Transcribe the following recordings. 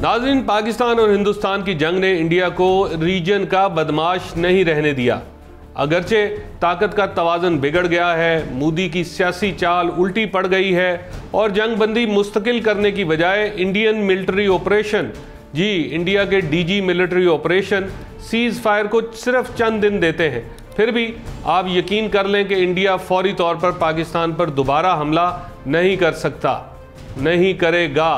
नाज़रीन, पाकिस्तान और हिंदुस्तान की जंग ने इंडिया को रीजन का बदमाश नहीं रहने दिया। अगरचे ताकत का तवाज़न बिगड़ गया है, मोदी की सियासी चाल उल्टी पड़ गई है और जंग बंदी मुस्तकिल करने की बजाय इंडियन मिलिट्री ऑपरेशन, जी इंडिया के DG military operation seize fire को सिर्फ चंद दिन देते हैं, फिर भी आप यकीन कर लें कि इंडिया फौरी तौर पर पाकिस्तान पर दोबारा हमला नहीं कर सकता, नहीं करेगा।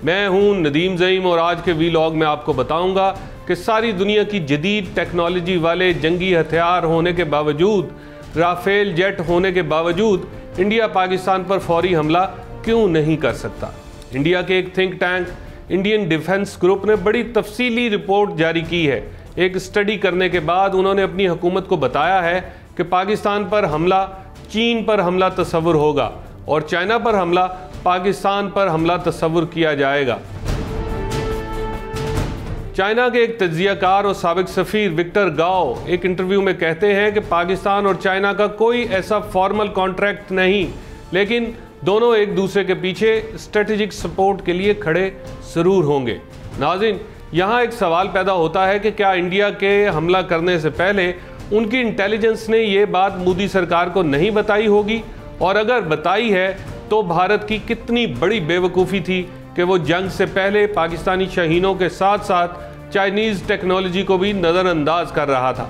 मैं हूं नदीम ज़ईम और आज के वीलॉग में आपको बताऊंगा कि सारी दुनिया की जदीद टेक्नोलॉजी वाले जंगी हथियार होने के बावजूद, राफेल जेट होने के बावजूद इंडिया पाकिस्तान पर फौरी हमला क्यों नहीं कर सकता। इंडिया के एक think tank Indian defence group ने बड़ी तफसीली रिपोर्ट जारी की है। एक स्टडी करने के बाद उन्होंने अपनी हुकूमत को बताया है कि पाकिस्तान पर हमला चीन पर हमला तस्वुर होगा और चाइना पर हमला पाकिस्तान पर हमला तस्वुर किया जाएगा। चाइना के एक तज्जियाकार और साबिक सफ़ीर विक्टर गाओ एक इंटरव्यू में कहते हैं कि पाकिस्तान और चाइना का कोई ऐसा फॉर्मल कॉन्ट्रैक्ट नहीं, लेकिन दोनों एक दूसरे के पीछे स्ट्रेटेजिक सपोर्ट के लिए खड़े ज़रूर होंगे। नाज़रीन, यहाँ एक सवाल पैदा होता है कि क्या इंडिया के हमला करने से पहले उनकी इंटेलिजेंस ने ये बात मोदी सरकार को नहीं बताई होगी, और अगर बताई है तो भारत की कितनी बड़ी बेवकूफ़ी थी कि वो जंग से पहले पाकिस्तानी शहीनों के साथ साथ चाइनीज़ टेक्नोलॉजी को भी नज़रअंदाज कर रहा था।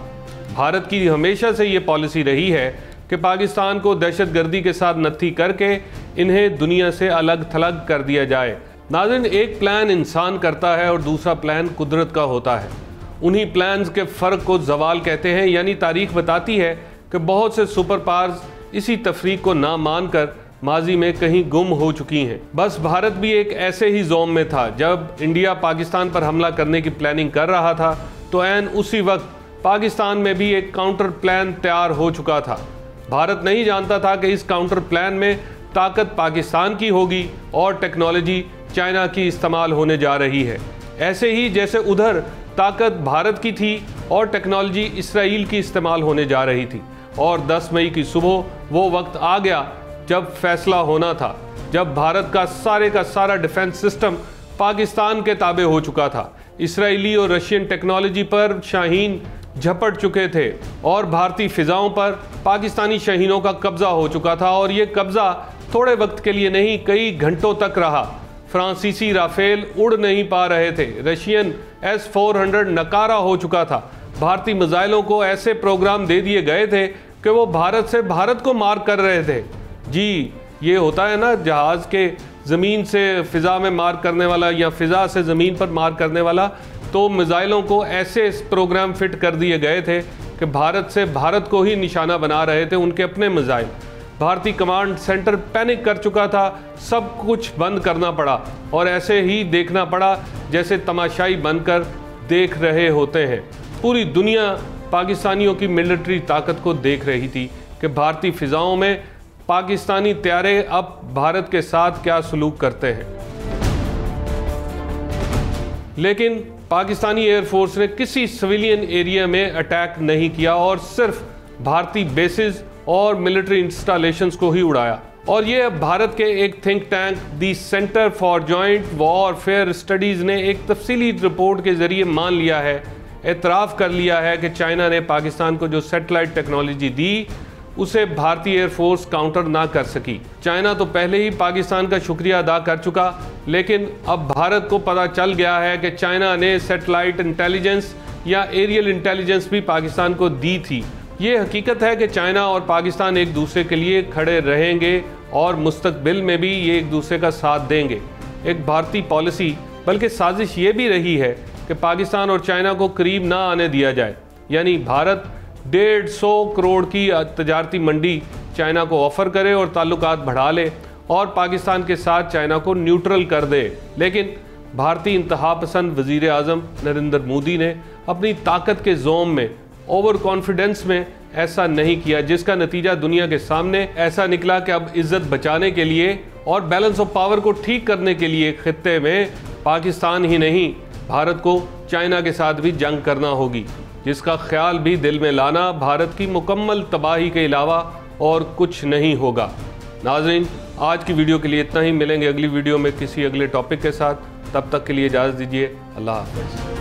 भारत की हमेशा से ये पॉलिसी रही है कि पाकिस्तान को दहशतगर्दी के साथ नत्थी करके इन्हें दुनिया से अलग थलग कर दिया जाए। नाज़रीन, एक प्लान इंसान करता है और दूसरा प्लान कुदरत का होता है। उन्हीं प्लान्स के फ़र्क को जवाल कहते हैं, यानी तारीख बताती है कि बहुत से सुपर पावर्स इसी तफरीक को ना मानकर माजी में कहीं गुम हो चुकी हैं। बस भारत भी एक ऐसे ही जोम में था। जब इंडिया पाकिस्तान पर हमला करने की प्लानिंग कर रहा था तो ऐन उसी वक्त पाकिस्तान में भी एक काउंटर प्लान तैयार हो चुका था। भारत नहीं जानता था कि इस काउंटर प्लान में ताकत पाकिस्तान की होगी और टेक्नोलॉजी चाइना की इस्तेमाल होने जा रही है। ऐसे ही जैसे उधर ताकत भारत की थी और टेक्नोलॉजी इसराइल की इस्तेमाल होने जा रही थी। और 10 मई की सुबह वो वक्त आ गया जब फैसला होना था, जब भारत का सारा डिफेंस सिस्टम पाकिस्तान के ताबे हो चुका था। इसराइली और रशियन टेक्नोलॉजी पर शाहीन झपट चुके थे और भारतीय फिजाओं पर पाकिस्तानी शाहीनों का कब्जा हो चुका था, और ये कब्जा थोड़े वक्त के लिए नहीं, कई घंटों तक रहा। फ्रांसीसी राफेल उड़ नहीं पा रहे थे, रशियन S-400 नकारा हो चुका था। भारतीय मिसाइलों को ऐसे प्रोग्राम दे दिए गए थे कि वो भारत से भारत को मार कर रहे थे। जी, ये होता है ना, जहाज़ के ज़मीन से फ़िज़ा में मार करने वाला या फ़िज़ा से ज़मीन पर मार करने वाला, तो मिसाइलों को ऐसे प्रोग्राम फिट कर दिए गए थे कि भारत से भारत को ही निशाना बना रहे थे उनके अपने मिसाइल। भारतीय कमांड सेंटर पैनिक कर चुका था, सब कुछ बंद करना पड़ा और ऐसे ही देखना पड़ा जैसे तमाशाई बनकर देख रहे होते हैं। पूरी दुनिया पाकिस्तानियों की मिलिट्री ताकत को देख रही थी कि भारतीय फ़िज़ाओं में पाकिस्तानी त्यारे अब भारत के साथ क्या सलूक करते हैं। लेकिन पाकिस्तानी एयरफोर्स ने किसी सिविलियन एरिया में अटैक नहीं किया और सिर्फ भारतीय बेसिस और मिलिट्री इंस्टॉलेशंस को ही उड़ाया। और ये भारत के एक think tank the centre for joint warfare studies ने एक तफसीली रिपोर्ट के ज़रिए मान लिया है, एतराफ़ कर लिया है कि चाइना ने पाकिस्तान को जो सैटेलाइट टेक्नोलॉजी दी उसे भारतीय एयरफोर्स काउंटर ना कर सकी। चाइना तो पहले ही पाकिस्तान का शुक्रिया अदा कर चुका, लेकिन अब भारत को पता चल गया है कि चाइना ने सैटेलाइट इंटेलिजेंस या एरियल इंटेलिजेंस भी पाकिस्तान को दी थी। ये हकीकत है कि चाइना और पाकिस्तान एक दूसरे के लिए खड़े रहेंगे और मुस्तकबिल में भी ये एक दूसरे का साथ देंगे। एक भारतीय पॉलिसी बल्कि साजिश ये भी रही है कि पाकिस्तान और चाइना को करीब ना आने दिया जाए, यानी भारत 150 करोड़ की तजारती मंडी चाइना को ऑफर करे और ताल्लुकात बढ़ा ले और पाकिस्तान के साथ चाइना को न्यूट्रल कर दे। लेकिन भारतीय इंतहा पसंद वज़ीर आज़म नरेंद्र मोदी ने अपनी ताकत के जोम में, ओवर कॉन्फिडेंस में ऐसा नहीं किया, जिसका नतीजा दुनिया के सामने ऐसा निकला कि अब इज्जत बचाने के लिए और बैलेंस ऑफ पावर को ठीक करने के लिए खित्ते में पाकिस्तान ही नहीं, भारत को चाइना के साथ भी जंग करना होगी, जिसका ख्याल भी दिल में लाना भारत की मुकम्मल तबाही के अलावा और कुछ नहीं होगा। नाज़रीन, आज की वीडियो के लिए इतना ही। मिलेंगे अगली वीडियो में किसी अगले टॉपिक के साथ। तब तक के लिए इजाज़त दीजिए। अल्लाह हाफ़िज़।